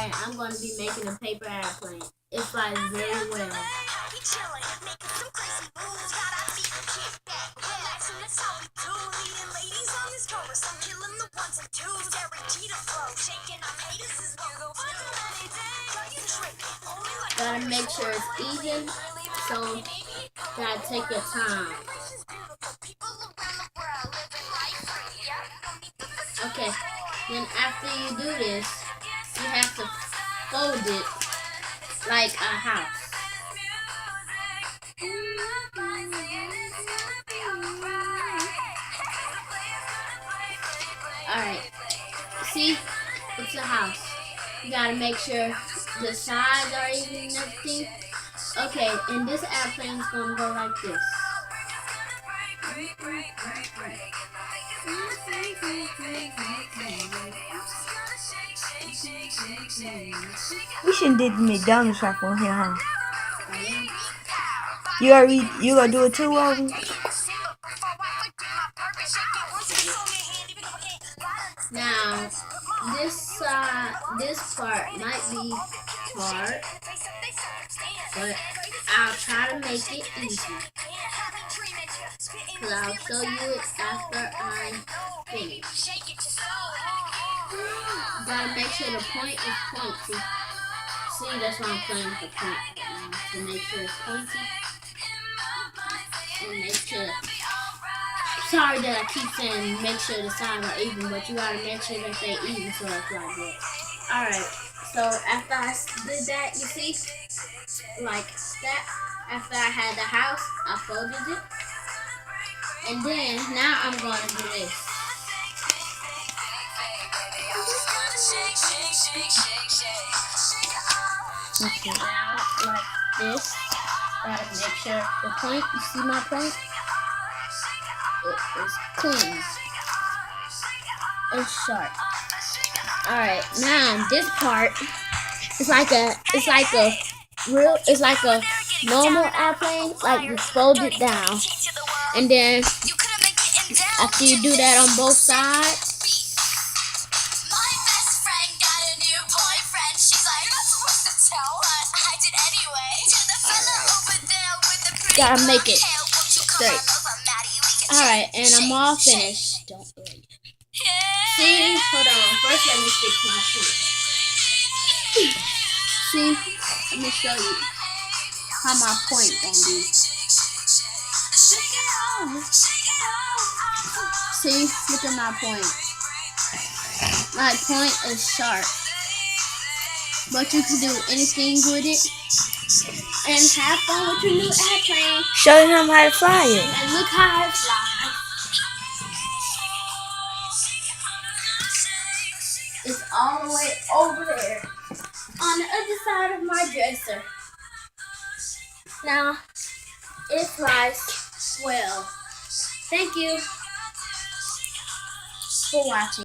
Alright, I'm going to be making a paper airplane. It flies very well. Gotta make sure it's even, so gotta take your time. Okay, then after you do this, you have to fold it like a house. Alright, see, it's a house. You gotta make sure the sides are even and everything. Okay, and this airplane is gonna go like this. We should did the McDonald's shop on here, huh? You gonna do it too, Owen? Now, this part might be hard, but I'll try to make it easy. Cause I'll show you it after I finish. You gotta make sure the point is pointy. See, that's why I'm playing with the point right now, to make sure it's pointy. And make sure, sorry that I keep saying make sure the sides are even, but you gotta make sure that they're even so it's like that. Alright, so after I did that, you see, like that, after I had the house, I folded it. And then, now I'm going to do this. Okay, now, like this, gotta make sure the point, you see my point? It is clean. It's sharp. Alright, now this part, it's like a normal airplane, like you fold it down. And then, after you do that on both sides, gotta make it straight. Alright, and I'm all finished. Don't worry. See, hold on. First, let me fix my point. See, let me show you how my point gonna be. See, look at my point. My point is sharp, but you can do anything with it. And have fun with your new airplane. Show him how to fly it. And look how it flies. It's all the way over there on the other side of my dresser. Now, it flies well. Thank you for watching.